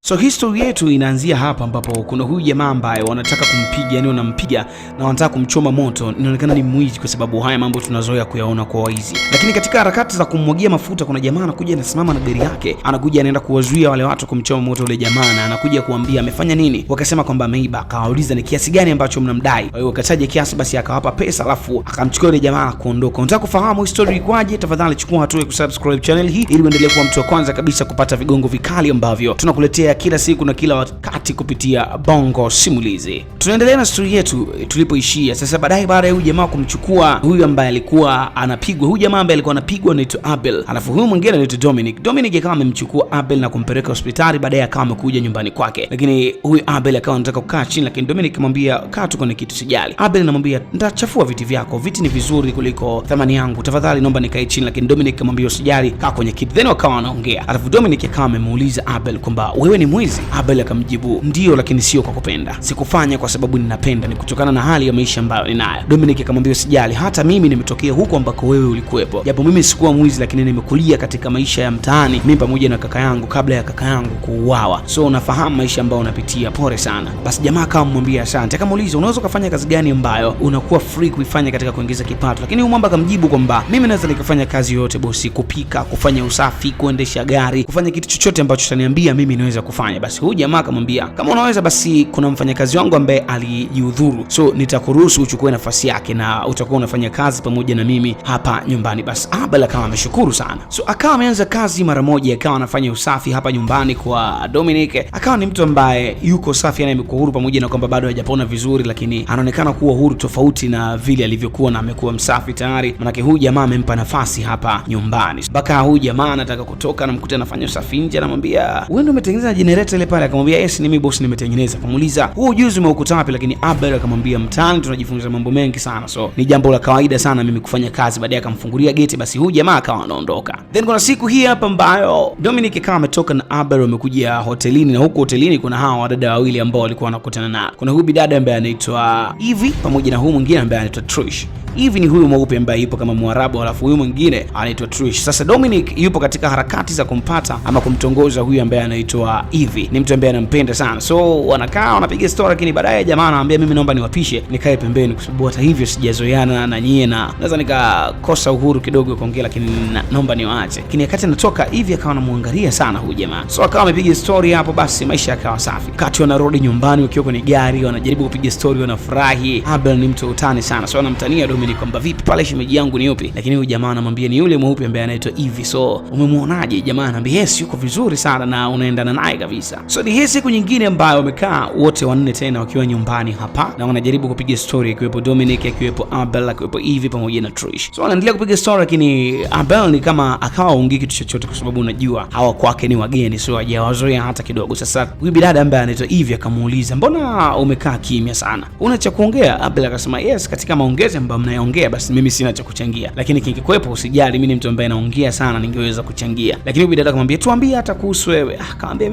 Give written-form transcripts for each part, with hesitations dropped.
So history yetu inaanzia hapa ambapo kuna huyu jamaa ambaye wanataka kumpiga, yani wanampiga na wanataka kumchoma moto. Inaonekana ni mwizi kwa sababu haya mambo tunazoea kuyaona kwa waizi. Lakini katika harakati za kummwagia mafuta, kuna jamaa anakuja anasimama na gari yake, anakuja anaenda kuwazuia wale watu kumchoma moto yule jamaa, na anakuja kuambia amefanya nini. Wakasema kwamba ameiba. Akawauliza ni kiasi gani ambacho mnamdai. Kwa hiyo wakataja kiasi, basi akawapa pesa, alafu akamchukua yule jamaa kuondoka. Unataka kufahamu history ikwaje? Tafadhali chukua hatua ya kusubscribe channel hii ili uendelee kuwa mtu wa kwanza kabisa kupata vigongo vikali ambavyo tunakuletea kila siku na kila wakati kupitia Bongo Simulizi. Tunaendelea na story yetu tulipoishia. Sasa baada ya huyu jamaa kumchukua huyu ambaye alikuwa anapigwa, huyu jamaa ambaye alikuwa anapigwa anaitwa Abel, alafu huyu mwingine anaitwa Dominic. Dominic akawa amemchukua Abel na kumpeleka hospitali, baadaye akawa amekuja nyumbani kwake. Lakini huyu Abel akawa anataka kukaa chini, lakini Dominic akamwambia kaa tu kwenye kitu sijali. Abel anamwambia nitachafua viti vyako, viti ni vizuri kuliko thamani yangu, tafadhali naomba nikae chini. Lakini Dominic akamwambia usijali, kaa kwenye kiti. Then wakawa wanaongea, alafu Dominic akawa amemuuliza Abel kwamba wewe ni mwizi? Abel akamjibu ndio, lakini sio kwa kupenda, sikufanya kwa sababu ninapenda, ni kutokana na hali ya maisha ambayo ninayo. Dominic akamwambia usijali, hata mimi nimetokea huko ambako wewe ulikuwepo, japo mimi sikuwa mwizi, lakini nimekulia katika maisha ya mtaani, mimi pamoja na kaka yangu kabla ya kaka yangu kuuawa, so unafahamu maisha ambayo unapitia, pole sana. Basi jamaa akamwambia asante. Akamuuliza unaweza kufanya kazi gani ambayo unakuwa free kuifanya katika kuongeza kipato? Lakini huyu mwamba akamjibu kwamba mimi naweza nikafanya kazi yote bosi, kupika, kufanya usafi, kuendesha gari, kufanya kitu chochote ambacho utaniambia mimi naweza kufanya. Basi huyu jamaa akamwambia kama unaweza basi kuna mfanyakazi wangu ambaye alijihudhuru, so nitakuruhusu uchukue nafasi yake na utakuwa unafanya kazi pamoja na mimi hapa nyumbani. Basi Abel akawa ameshukuru sana, so akawa ameanza kazi mara moja, akawa anafanya usafi hapa nyumbani kwa Dominic. Akawa ni mtu ambaye yuko safi, yani amekuwa huru, pamoja na kwamba bado hajapona vizuri, lakini anaonekana kuwa huru tofauti na vile alivyokuwa, na amekuwa msafi tayari, manake huyu jamaa amempa nafasi hapa nyumbani. Mpaka huyu jamaa anataka kutoka, namkuta anafanya usafi nje, anamwambia wewe ndio umetengeneza generator ile pale? Akamwambia yes, ni mimi boss, nimetengeneza. Akamuuliza huu ujuzi umeukuta wapi? Lakini Abel akamwambia mtaani tunajifunza mambo mengi sana, so ni jambo la kawaida sana mimi kufanya kazi. Baadaye akamfungulia geti, basi huyu jamaa akawa anaondoka. Then kuna siku hii hapa ambayo Dominic akawa ametoka na Abel wamekuja hotelini, na huko hotelini kuna hawa wadada wawili ambao walikuwa wanakutana nao. Kuna huyu bidada ambaye anaitwa Ivy pamoja na huyu mwingine ambaye anaitwa Trish. Hivi ni huyu mweupe ambaye yupo kama Mwarabu, alafu huyu mwingine anaitwa Trish. Sasa Dominic yupo katika harakati za kumpata ama kumtongoza huyu ambaye anaitwa Ivy. Ni mtu ambaye anampenda sana, so wanakaa wanapiga story, lakini baadaye jamaa anamwambia mimi naomba niwapishe nikae pembeni, kwa sababu hata hivyo sijazoeana na nyie na naweza nikakosa uhuru kidogo kuongea, lakini naomba niwaache. Lakini wakati anatoka Ivy akawa anamwangalia sana huyu jamaa, so akawa amepiga story hapo, basi maisha yakawa safi. Kati wanarudi nyumbani wakiwa kwenye gari, wanajaribu kupiga story, wanafurahi. Abel ni mtu utani sana, so anamtania Dominic kwamba vipi pale shemeji yangu ni yupi? Lakini huyu jamaa anamwambia ni yule mweupe ambaye anaitwa Ivy, so umemuonaje? Jamaa anamwambia yes, yuko vizuri sana na unaendana naye kabisa. So ni hii siku nyingine ambayo wamekaa wote wanne tena wakiwa nyumbani hapa, na wanajaribu kupiga story, akiwepo Dominic, akiwepo Abel, akiwepo Ivy pamoja na Trish. So wanaendelea kupiga story, lakini Abel ni kama akawa aongei kitu chochote, kwa sababu unajua hawa kwake ni wageni, so hajawazoea hata kidogo. Sasa huyu bidada ambaye anaitwa Ivy akamuuliza mbona umekaa kimya sana, una cha kuongea? Abel akasema yes, katika maongezi ambayo mnayaongea basi mimi sina cha kuchangia, lakini kingekwepo usijali, mimi ni mtu ambaye naongea sana, ningeweza kuchangia. Lakini bidada akamwambia tuambie hata kuhusu wewe. Akamwambia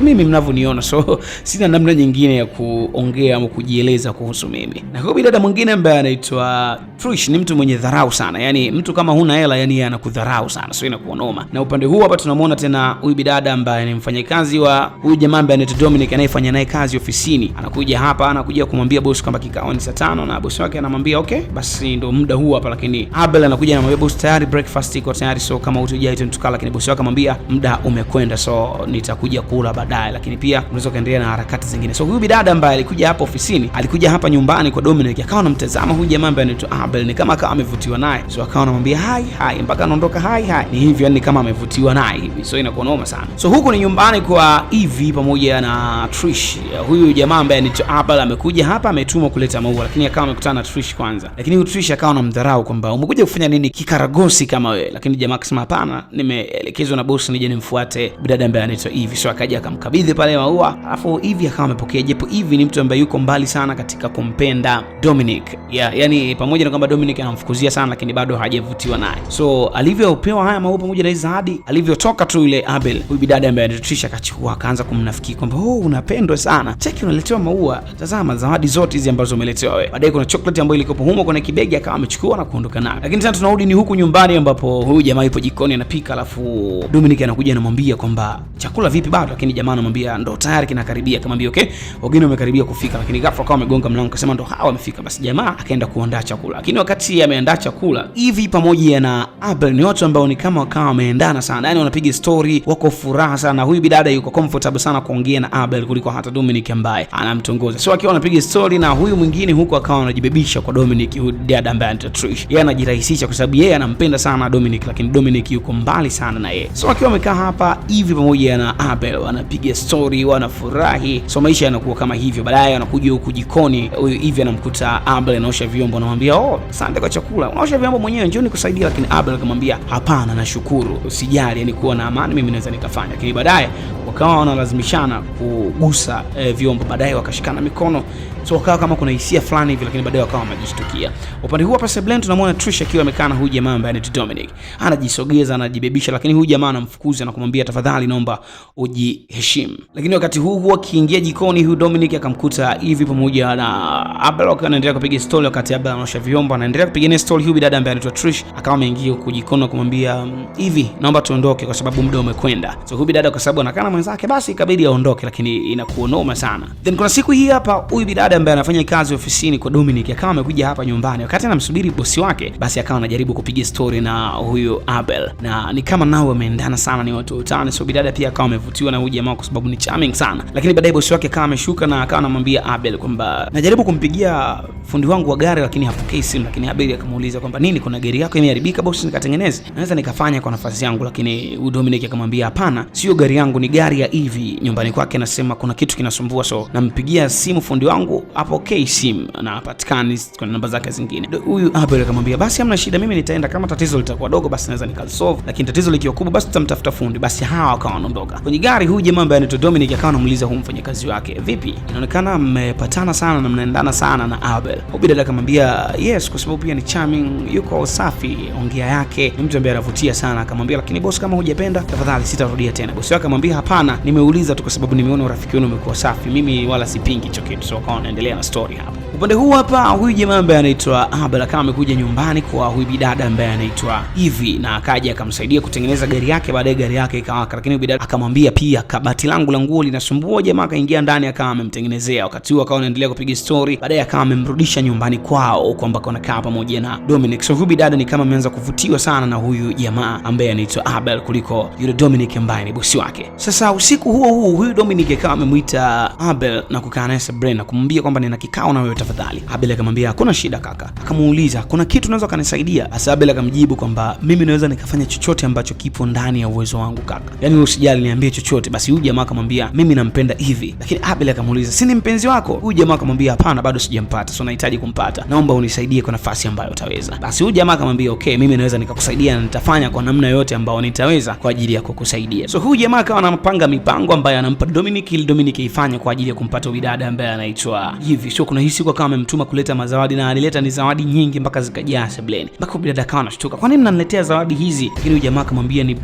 mimi mnavyoniona, so sina namna nyingine ya kuongea au kujieleza kuhusu mimi. Na huyu bidada mwingine ambaye anaitwa Trish ni mtu mwenye dharau sana, yani mtu kama huna hela, yani anakudharau sana, so inakuwa noma. Na upande huu hapa tunamwona tena huyu bidada ambaye ni mfanyakazi wa huyu jamaa ambaye anaitwa Dominic, anayefanya naye kazi ofisini. Anakuja hapa, anakuja kumwambia boss kwamba kikao ni saa 5, na boss wake anamwambia okay, basi ndo muda huu hapa. Lakini Abel anakuja anamwambia boss tayari breakfast iko tayari, so kama utujai tukala. Lakini boss wake anamwambia muda umekwenda, so nitakuja kula baadaye, lakini pia unaweza kaendelea na harakati zingine. So huyu bidada ambaye alikuja hapa ofisini, alikuja hapa nyumbani kwa Dominic, akawa anamtazama huyu jamaa ambaye anaitwa Abel, ni kama akawa amevutiwa naye, so akawa anamwambia hi mpaka anaondoka hi. Ni hivyo, yani kama amevutiwa naye hivi, so inakuwa noma sana. So huko ni nyumbani kwa Ivy pamoja na Trish. Huyu jamaa ambaye anaitwa Abel amekuja hapa, ametumwa kuleta maua, lakini akawa amekutana na Trish kwanza. Lakini huyu Trish akawa anamdharau kwamba umekuja kufanya nini kikaragosi kama wewe? Lakini jamaa akasema hapana, nimeelekezwa na boss nije nimfuate bidada ambaye anaitwa Ivy. So akaja akamkabidhi pale maua, alafu Ivy akawa amepokea, japo Ivy ni mtu ambaye yuko mbali sana katika kumpenda Dominic. Yani pamoja na kwamba Dominic anamfukuzia sana, lakini bado hajavutiwa naye. So alivyopewa haya maua pamoja na hizo ahadi, alivyotoka tu ile Abel, huyu bidada ambaye anaitwa Trish akachukua, akaanza kumnafiki kwamba unapendwa sana, cheki unaletewa maua, tazama zawadi zote hizi ambazo umeletewa wewe. Baadaye kuna chocolate ambayo ilikopo humo kwenye kibegi akawa amechukua na kuondoka nayo. Lakini tena tunarudi ni huku nyumbani ambapo huyu jamaa yupo jikoni anapika, alafu Dominic anakuja anamwambia kwamba chakula vipi bado, lakini jamaa anamwambia ndo tayari kinakaribia. Akamwambia okay, wageni wamekaribia kufika, lakini ghafla akawa amegonga mlango akasema ndo hawa wamefika. Basi jamaa akaenda kuandaa chakula, lakini wakati ameandaa chakula hivi pamoja na Abel ni watu ambao ni kama wakawa wameendana sana, yani wanapiga story, wako furaha sana. Huyu bidada yuko comfortable sana kuongea na Abel kuliko hata Dominic ambaye anamtongoza. So akiwa anapiga story na huyu mwingine huko akawa anajibebisha kwa Dominic, huyu dada ambaye anaitwa Trish. Yeye anajirahisisha kwa sababu yeye anampenda sana Dominic, lakini Dominic yuko mbali sana na yeye. So akiwa amekaa hapa hivi pamoja na Abel wanapiga story, wanafurahi. So maisha yanakuwa kama hivyo. Baadaye anakuja huku jikoni, huyu hivi anamkuta Abel anaosha vyombo, anamwambia oh, asante kwa chakula, unaosha vyombo mwenyewe, njoo nikusaidia. Lakini Abel akamwambia hapana, nashukuru, usijali, yani kuwa na amani, mimi naweza nikafanya. Lakini baadaye wakawa wanalazimishana kugusa vyombo, baadaye wakashikana mikono. So wakawa kama kuna hisia fulani hivi, lakini baadaye wakawa wamejishtukia. Upande huu hapa Seblen tunamwona Trish akiwa amekaa na huyu jamaa ambaye anaitwa Dominic. Anajisogeza, anajibebisha, lakini huyu jamaa anamfukuza na kumwambia tafadhali naomba ujiheshimu. Lakini wakati huu akiingia jikoni, huyu Dominic akamkuta hivi pamoja na Abel akiwa anaendelea kupiga story. Wakati Abel anaosha vyombo anaendelea kupiga story, huyu dada ambaye anaitwa Trish akawa ameingia huko jikoni na kumwambia hivi naomba tuondoke kwa sababu muda umekwenda. So huyu dada kwa sababu anakaa na mwenzake basi ikabidi aondoke, lakini inakuwa noma sana. Then kuna siku hii hapa huyu dada ambaye anafanya kazi ofisini kwa Dominic akawa amekuja hapa nyumbani. Wakati anamsubiri bosi wake, basi akawa anajaribu kupiga story na huyu Abel, na ni kama nao wameendana sana, ni watu utani. So bidada pia akawa amevutiwa na huyu jamaa kwa sababu ni charming sana. Lakini baadaye bosi wake akawa ameshuka na akawa anamwambia Abel kwamba najaribu kumpigia fundi wangu wa gari lakini hapokei simu. Lakini Abel akamuuliza kwamba nini, kuna gari yako imeharibika bosi, nikatengeneze, naweza nikafanya kwa nafasi yangu. Lakini huyu Dominic akamwambia hapana, sio gari yangu, ni gari ya hivi nyumbani kwake, nasema kuna kitu kinasumbua, so nampigia simu fundi wangu apokei simu na hapatikani kwa namba zake zingine. Huyu Abel akamwambia basi hamna shida, mimi nitaenda, kama tatizo litakuwa dogo basi naweza nikasolve, lakini tatizo likiwa kubwa basi tutamtafuta fundi. Basi hawa wakawa wanaondoka kwenye gari. Huyu jamaa ambaye anaitwa Dominic akawa anamuuliza huyu mfanyakazi wake, vipi, inaonekana mmepatana sana na mnaendana sana na Abel? Huyu dada akamwambia yes, kwa sababu pia ni charming, yuko safi, ongea yake ni mtu ambaye anavutia sana. Akamwambia lakini boss, kama hujapenda tafadhali sitarudia tena. Boss wake akamwambia hapana, nimeuliza tu kwa sababu nimeona urafiki wenu umekuwa safi, mimi wala sipingi hicho kitu. So akawa anaendelea na story hapa. Upande huu hapa huyu jamaa ambaye anaitwa Abel akawa amekuja nyumbani kwa huyu bidada ambaye anaitwa Ivy na akaja akamsaidia kutengeneza gari yake. Baadaye gari yake ikawaka, lakini bidada akamwambia pia kabati langu la nguo linasumbua. Jamaa akaingia ndani akawa amemtengenezea. Wakati huo akawa anaendelea kupiga story, baadaye akawa amemrudisha nyumbani kwao kwamba wanakaa pamoja na Dominic. So huyu bidada ni kama ameanza kuvutiwa sana na huyu jamaa ambaye anaitwa Abel kuliko yule Dominic ambaye ni bosi wake. Sasa usiku huo huyu Dominic akawa amemuita Abel na kukaa naye Seblen na kumwambia kwamba nina kikao na wewe tafadhali. Abel akamwambia hakuna shida kaka. Akamuuliza kuna kitu unaweza kanisaidia? Asa Abel akamjibu kwamba mimi naweza nikafanya chochote ambacho kipo ndani ya uwezo wangu kaka, yani usijali, niambie chochote. Basi huyu jamaa akamwambia mimi nampenda hivi. Lakini Abel akamuuliza si ni mpenzi wako? Huyu jamaa akamwambia hapana, bado sijampata, so nahitaji kumpata, naomba unisaidie kwa nafasi ambayo utaweza. Basi huyu jamaa akamwambia okay, mimi naweza nikakusaidia na nitafanya kwa namna yote ambayo nitaweza kwa ajili ya kukusaidia. So huyu jamaa akawa anapanga mipango ambayo anampa Dominic ili Dominic ifanye kwa ajili ya kumpata bidada ambaye anaitwa hivi. So kuna hii siku akawa amemtuma kuleta mazawadi na alileta ni zawadi nyingi mpaka zikajaa Seblen. Mpaka bidada akawa anashtuka, kwa nini mnaniletea zawadi hizi? Lakini huyu jamaa akamwambia ni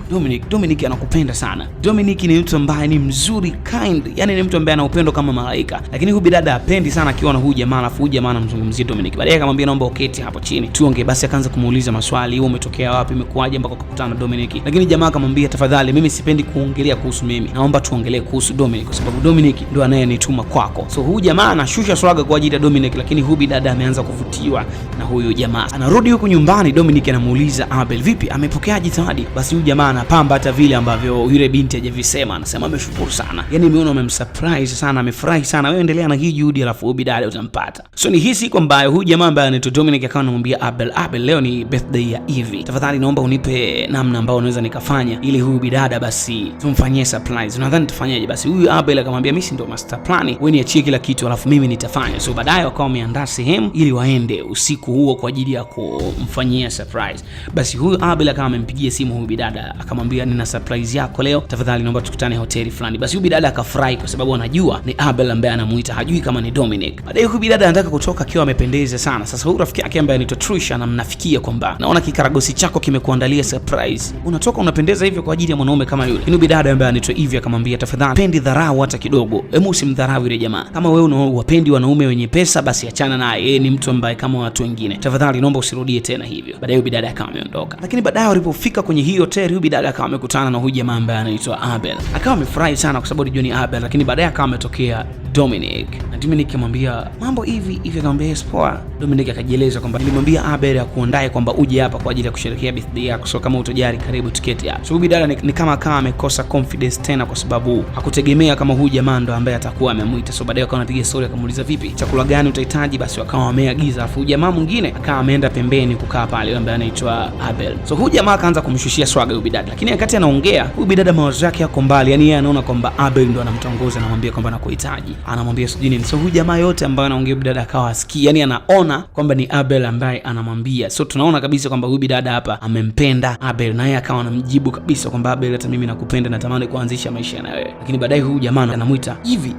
Dominic anakupenda sana. Dominic ni mtu ambaye ni mzuri, kind, yani ni mtu ambaye ana upendo kama malaika. Lakini huyu bidada hapendi sana akiona huyu jamaa, alafu huyu jamaa anamzungumzia Dominic. Baadaye akamwambia naomba uketi hapo chini tuongee. Basi akaanza kumuuliza maswali, wewe umetokea wapi, imekuaje mpaka ukakutana na Dominic? Lakini jamaa akamwambia tafadhali, mimi sipendi kuongelea kuhusu mimi, naomba tuongelee kuhusu Dominic kwa sababu Dominic ndio anayenituma kwako. So huyu jamaa anashusha swaga kwa ajili ya Dominic, lakini huyu bidada ameanza kuvutiwa na huyu jamaa. Anarudi huko nyumbani, Dominic anamuuliza Abel, vipi, amepokeaje zawadi? Basi huyu jamaa anapamba hata vile ambavyo yule binti hajavisema, anasema ameshukuru sana, yani nimeona umemsurprise sana, amefurahi sana, wewe endelea na hii juhudi alafu huyu bidada utampata. So ni hisi kwamba huyu jamaa ambaye anaitwa Dominic akawa anamwambia Abel, leo ni birthday ya Ivy, tafadhali naomba unipe namna ambayo unaweza nikafanya ili huyu bidada basi tumfanyie surprise, unadhani tufanyaje? Basi huyu Abel akamwambia mimi si ndo master plan, wewe niachie kila kitu alafu mimi nitafanya. So baadaye wakawa wameandaa sehemu ili waende usiku huo kwa ajili ya kumfanyia surprise. Basi huyu Abel akawa amempigia simu huyu bidada akamwambia nina surprise yako leo, tafadhali naomba tukutane hoteli fulani. Basi huyu bidada akafurahi kwa sababu anajua ni Abel ambaye anamuita, hajui kama ni Dominic. Baadaye huyu bidada anataka kutoka akiwa amependeza sana. Sasa huyu rafiki yake ambaye anaitwa Trish anamnafikia kwamba naona kikaragosi chako kimekuandalia surprise, unatoka unapendeza hivyo kwa ajili ya mwanaume kama yule. Huyu bidada ambaye anaitwa Ivy akamwambia tafadhali pendi dharau hata kidogo, hebu usimdharau yule jamaa, kama wewe unawapendi wanaume wenye pesa makosa basi achana naye, yeye ni mtu ambaye kama watu wengine, tafadhali naomba usirudie tena hivyo. Baadaye huyu bidada akawa ameondoka. Lakini baadaye walipofika kwenye hii hoteli, huyu bidada akawa amekutana na huyu jamaa ambaye anaitwa Abel. Akawa amefurahi sana kwa sababu alijua ni Abel, lakini baadaye akawa ametokea Dominic. Na Dominic akamwambia mambo hivi, akamwambia yes poa. Dominic akajieleza kwamba nilimwambia Abel akuandae kwamba uje hapa kwa ajili ya kusherehekea birthday yako, so kama utojari karibu tiketi yako. So huyu bidada ni kama amekosa confidence tena, kwa sababu hakutegemea kama huyu jamaa ndo ambaye atakuwa amemuita. So baadaye akawa anapiga story, akamuuliza vipi, chakula gani utahitaji? Basi wakawa wameagiza, afu jamaa mwingine akawa ameenda pembeni kukaa pale ambaye anaitwa Abel. So huyu jamaa akaanza kumshushia swaga huyu bidada, lakini wakati anaongea huyu bidada mawazo yake yako mbali, yani yeye anaona kwamba Abel ndo anamtongoza, anamwambia kwamba nakuhitaji, anamwambia sijui nini. So huyu jamaa yote ambaye anaongea bidada akawa asikii, yani anaona kwamba ni Abel ambaye anamwambia. So tunaona kabisa kwamba huyu bidada hapa amempenda Abel, na yeye akawa anamjibu kabisa kwamba Abel, hata mimi nakupenda, natamani kuanzisha maisha na wewe. Lakini baadaye huyu jamaa anamuita hivi.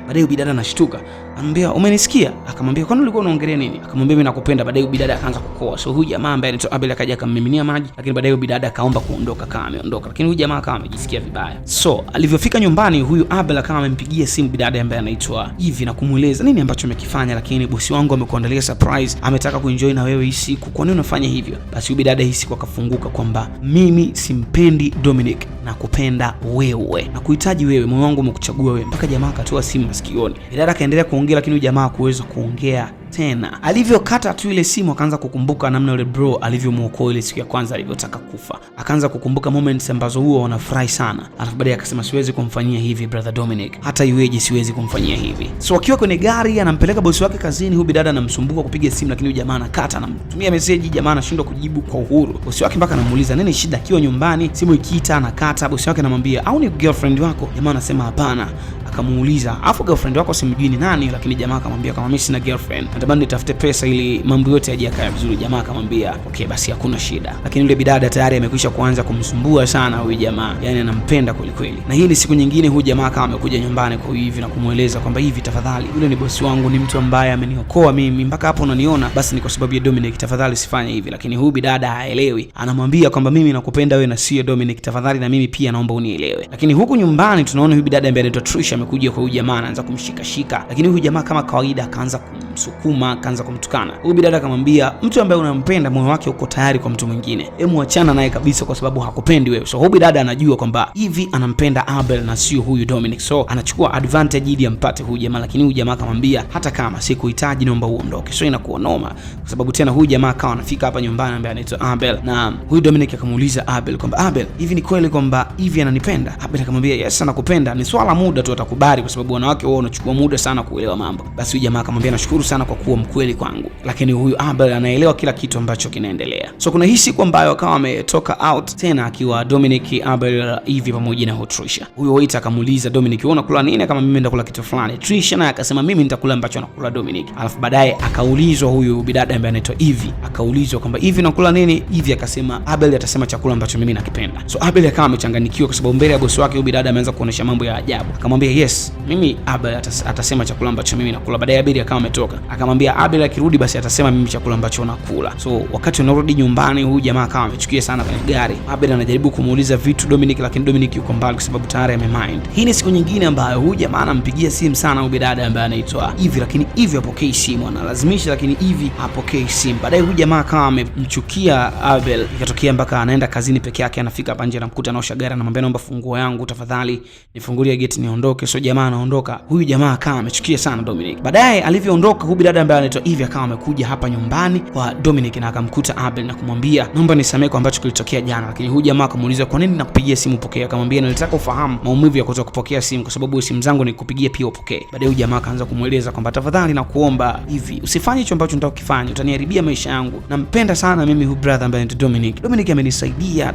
Baadaye huyu bidada anashtuka, anamwambia umenisikia? Akamwambia kwani ulikuwa unaongelea nini? Akamwambia mimi nakupenda. Baadaye huyu bidada akaanza kukoa. So huyu jamaa ambaye anaitwa Abel akaja akammiminia maji, lakini baadaye huyu bidada akaomba kuondoka, kama ameondoka. Lakini huyu jamaa kama amejisikia vibaya. So alivyofika nyumbani, huyu Abel kama amempigia simu bidada ambaye anaitwa hivi na kumueleza nini ambacho umekifanya, lakini bosi wangu amekuandalia surprise, ametaka kuenjoy na wewe hii siku, kwa nini unafanya hivyo? Basi huyu bidada hii siku akafunguka kwamba mimi simpendi Dominic, nakupenda wewe, nakuhitaji wewe, moyo wangu umekuchagua wewe. Mpaka jamaa akatoa simu masikioni. Bidada akaendelea kuongea, lakini huyu jamaa hakuweza kuongea tena. Alivyokata tu ile simu, akaanza kukumbuka namna yule bro alivyomuokoa ile siku ya kwanza alivyotaka kufa. Akaanza kukumbuka moments ambazo huwa wanafurahi sana. Alafu baadaye akasema siwezi kumfanyia hivi brother Dominic, hata iweje siwezi kumfanyia hivi. So akiwa kwenye gari anampeleka bosi wake kazini, huyu bidada anamsumbua kupiga simu, lakini huyu jamaa anakata, anamtumia message, jamaa anashindwa kujibu kwa uhuru. Bosi wake mpaka anamuuliza nini shida, akiwa nyumbani simu ikiita anakata. Bosi wake anamwambia au ni girlfriend wako? Jamaa anasema hapana. Akamuuliza afu girlfriend wako simjui ni nani? Lakini jamaa akamwambia kama mimi sina girlfriend, natamani nitafute pesa ili mambo yote yaje yakae vizuri. Jamaa akamwambia okay basi hakuna shida. Lakini yule bidada tayari amekwisha kuanza kumsumbua sana huyu jamaa, yani anampenda kweli kweli. Na hii ni siku nyingine, huyu jamaa kama amekuja nyumbani kwa hivi na kumueleza kwamba hivi, tafadhali, yule ni bosi wangu, ni mtu ambaye ameniokoa mimi mpaka hapo unaniona, basi ni kwa sababu ya Dominic, tafadhali sifanye hivi. Lakini huyu bidada haelewi, anamwambia kwamba mimi nakupenda wewe na sio Dominic, tafadhali na mimi pia naomba unielewe. Lakini huku nyumbani tunaona huyu bidada ambaye anaitwa Trisha amekuja kwa huyu jamaa, anaanza kumshika, lakini huyu jamaa kama kawaida akaanza kumsukuma, akaanza kumtukana. Huyu bidada akamwambia mtu ambaye unampenda moyo wake uko tayari kwa mtu mwingine, hebu achana naye kabisa kwa sababu hakupendi wewe. So huyu bidada anajua kwamba hivi anampenda Abel na sio huyu Dominic, so anachukua advantage ili ampate huyu jamaa. Lakini huyu jamaa akamwambia hata kama sikuhitaji naomba uondoke. So inakuwa noma kwa sababu tena huyu jamaa akawa anafika hapa nyumbani ambaye anaitwa Abel, na huyu Dominic akamuuliza Abel kwamba Abel, hivi ni kweli kwamba hivi ananipenda? Abel akamwambia yes anakupenda, ni swala muda tu atakubali, kwa sababu wanawake wao wanachukua muda sana kuelewa mambo. Basi huyu jamaa akamwambia nashukuru sana kwa kuwa mkweli kwangu. Lakini huyu Abel anaelewa kila kitu ambacho kinaendelea. So kuna hii siku ambayo akawa ametoka out tena akiwa Dominic, Abel hivi pamoja na Trisha. Huyo waiter akamuuliza Dominic, wewe unakula nini? Kama mimi nitakula kitu fulani. Trisha naye akasema mimi nitakula ambacho anakula Dominic. Alafu baadaye akaulizwa huyu bidada ambaye anaitwa Ivy, akaulizwa kwamba Ivy nakula nini? Ivy akasema Abel atasema chakula ambacho mimi nakipenda. So Abel akawa amechanganyikiwa kwa sababu mbele ya bosi wake huyu bidada ameanza kuonesha mambo ya ajabu. Akamwambia yes, mimi Abel atasema chakula ambacho mimi nakula. Baadaye Abel akawa ametoka, akamwambia Abel akirudi basi atasema mimi chakula ambacho nakula. So wakati wanarudi nyumbani, huyu jamaa akawa amechukia sana kwenye gari. Abel anajaribu kumuuliza vitu Dominic, lakini Dominic yuko mbali kwa sababu tayari amemind. Hii ni siku nyingine ambayo huyu jamaa anampigia simu sana huyu bidada ambaye anaitwa Ivy, lakini Ivy hapokei simu, analazimisha lakini Ivy hapokei simu. Baadaye huyu jamaa akawa amemchukia Abel, ikatokea mpaka anaenda kazini peke yake, anafika hapa nje anamkuta anaosha gari, anamwambia naomba funguo yangu tafadhali, nifungulie gate niondoke. So jamaa anaondoka. Huyu jamaa akawa amechukia sana Dominic. Baadaye alivyoondoka, huyu bidada ambaye anaitwa Ivy akawa amekuja hapa nyumbani kwa Dominic na akamkuta Abel na kumwambia naomba nisamehe kwa ambacho kilitokea jana. Lakini huyu jamaa akamuuliza kwa nini nakupigia simu upokee? Akamwambia nilitaka ufahamu maumivu ya kutoka kupokea simu kwa sababu simu zangu nikupigia pia upokee. Baadaye huyu jamaa akaanza kumueleza kwamba tafadhali na kuomba hivi usifanye hicho ambacho nataka kufanya, utaniharibia maisha yangu. Nampenda sana mimi huyu brother ambaye anaitwa Dominic. Dominic amenisaidia,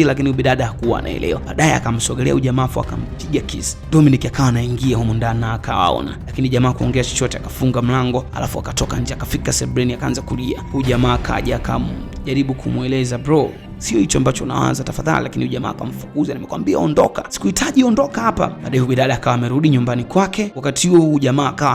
lakini huyu bidada hakuwa anaelewa. Baadaye akamsogelea huyu jamaa akampiga kiss. Dominic akawa anaingia huko ndani na akawaona, lakini jamaa kuongea chochote, akafunga mlango alafu akatoka nje, akafika sebreni akaanza kulia. Huyu jamaa akaja akamjaribu kumueleza bro, sio hicho ambacho unawaza tafadhali. Lakini huyu jamaa akamfukuza, nimekwambia ondoka, sikuhitaji, ondoka hapa. Baadaye huyu bidada akawa amerudi nyumbani kwake. Wakati huo huyu jamaa akawa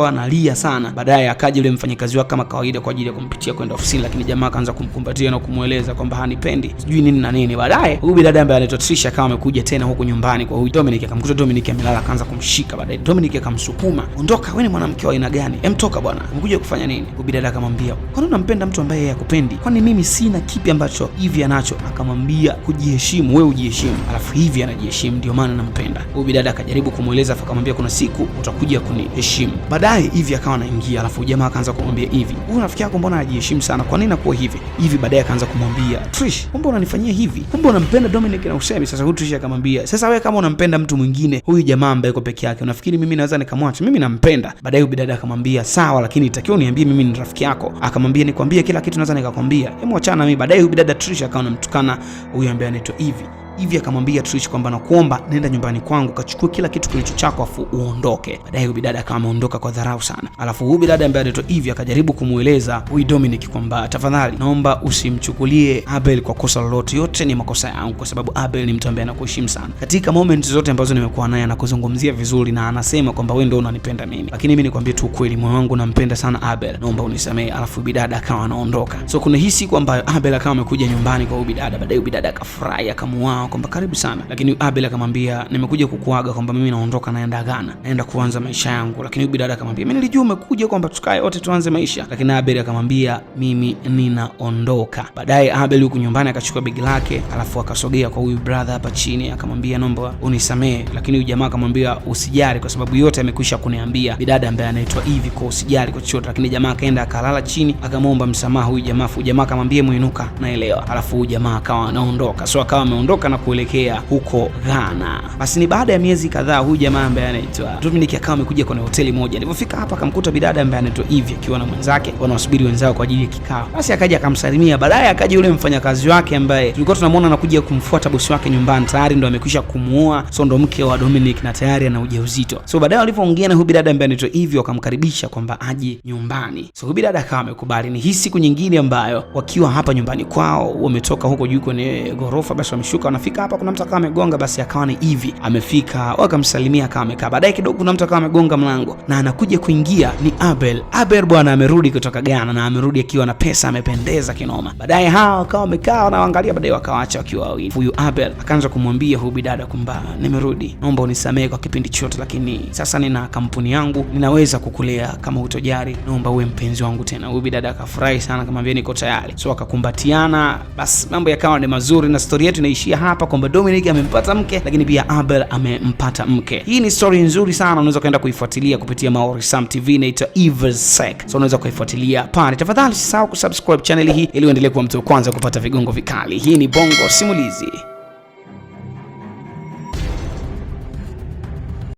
analia sana. Baadaye akaja yule mfanyakazi wake kama kawaida kwa ajili ya kumpitia kwenda ofisini, lakini jamaa akaanza kumkumbatia na kumueleza kwamba hanipendi, sijui nini na nini. Baadaye huyu bidada ambaye anaitwa Trisha akawa amekuja tena huko nyumbani kwa huyu Dominic, akamkuta Dominic amelala, akaanza kumshika. Baadaye Dominic akamsukuma, ondoka, wewe ni mwanamke wa aina gani? Toka bwana, umekuja kufanya nini? Huyu bidada akamwambia, kwani unampenda mtu ambaye yeye hakupendi? Kwani mimi sina kipi ambacho hivi anacho? Akamwambia, kujiheshimu, wewe ujiheshimu, alafu hivi anajiheshimu, ndio maana nampenda. Huyu bidada akajaribu kumueleza, akamwambia kuna siku utakuja kuniheshimu. Baadaye hivi akawa anaingia, alafu jamaa akaanza kumwambia, hivi huyu rafiki yako mbona anajiheshimu sana, kwa nini nakuwa hivi? Baadaye akaanza kumwambia, Trish, kumbe unanifanyia hivi, kumbe unampenda Dominic na usemi. Sasa huyu Trish akamwambia, sasa wewe kama unampenda mtu mwingine, huyu jamaa ambaye yuko peke yake, unafikiri mimi naweza nikamwacha? Mimi nampenda. Baadaye huyu bidada akamwambia, sawa, lakini itakiwa uniambie mimi ni rafiki yako. Akamwambia, nikwambie kila kitu naweza nikakwambia, hebu achana na mimi. Baadaye huyu bidada Trish akawa anamtukana huyu ambaye anaitwa Hivi akamwambia Trish kwamba nakuomba nenda nyumbani kwangu kachukue kila kitu kilicho chako afu uondoke. Baadaye huyu bidada akawa ameondoka kwa dharau sana. Alafu huyu bidada ambaye anaitwa Hivi akajaribu kumueleza huyu Dominic kwamba tafadhali naomba usimchukulie Abel kwa kosa lolote, yote ni makosa yangu, kwa sababu Abel ni mtu ambaye anakuheshimu sana. Katika moment zote ambazo nimekuwa naye anakuzungumzia vizuri na anasema kwamba wewe ndio unanipenda mimi, lakini mimi nikwambie tu ukweli, moyo wangu nampenda sana Abel, naomba unisamee. Alafu bidada akawa anaondoka. So kuna hii siku ambayo Abel akawa amekuja nyumbani kwa huyu bidada. Baadaye bidada akafurahi, akamuoa kwamba karibu sana, lakini Abel akamwambia, nimekuja kukuaga kwamba mimi naondoka, naenda Ghana, naenda kuanza maisha yangu. Lakini huyu bidada akamwambia, mimi nilijua umekuja kwamba tukae wote tuanze maisha. Lakini Abel akamwambia, mimi ninaondoka. Baadaye Abel huko nyumbani akachukua begi lake, alafu akasogea kwa huyu brother hapa chini, akamwambia naomba unisamee. Lakini huyu jamaa akamwambia, usijali kwa sababu yote amekwisha kuniambia bidada ambaye anaitwa Hivi, kwa usijali kwa chochote. Lakini jamaa akaenda akalala chini, akamwomba msamaha huyu jamaa. Huyu jamaa akamwambia, muinuka, naelewa. Alafu huyu jamaa akawa anaondoka. So akawa ameondoka na kuelekea huko Ghana. Basi ni baada ya miezi kadhaa huyu jamaa ambaye anaitwa Dominic akawa amekuja kwenye hoteli moja. Alipofika hapa akamkuta bidada ambaye anaitwa Hivi akiwa na mwenzake wanawasubiri wenzao kwa ajili ya kikao. Basi akaja akamsalimia. Baadaye akaja yule mfanyakazi wake ambaye tulikuwa tunamuona anakuja kumfuata bosi wake nyumbani, tayari ndo amekwisha kumuoa, so ndo mke wa Dominic na tayari ana ujauzito. So baadaye walipoongea na huyu bidada ambaye anaitwa Hivi wakamkaribisha kwamba aje nyumbani. So huyu bidada akawa amekubali. Ni hii siku nyingine ambayo wakiwa hapa nyumbani kwao, wametoka huko juu kwenye gorofa, basi wameshuka, wanafika hapa, kuna mtu akawa amegonga. Basi akawa ni Hivi amefika, wakamsalimia, akawa amekaa. Baadaye kidogo kuna mtu akawa amegonga mlango na anakuja kuingia, ni Abel bwana amerudi kutoka Ghana na amerudi akiwa na pesa, amependeza kinoma. Baadaye hao wakawa wamekaa wanaangalia, baadaye wakawaacha wakiwa wawili. Huyu Abel akaanza kumwambia huyu bidada kwamba nimerudi, naomba unisamehe kwa kipindi chote, lakini sasa nina kampuni yangu, ninaweza kukulea kama utojari, naomba uwe mpenzi wangu tena. Huyu bidada akafurahi sana, akamwambia niko tayari. So akakumbatiana, basi mambo yakawa ni mazuri na story yetu inaishia hapa kwamba Dominic amempata mke, lakini pia Abel amempata mke. Hii ni story nzuri sana, unaweza kaenda kuifuatilia kupitia Maori Sam TV, inaitwa Evers Sec. So unaweza kuifuatilia pale. Tafadhali usisahau kusubscribe channel hii ili uendelee kuwa mtu wa kwanza kupata vigongo vikali. Hii ni Bongo Simulizi.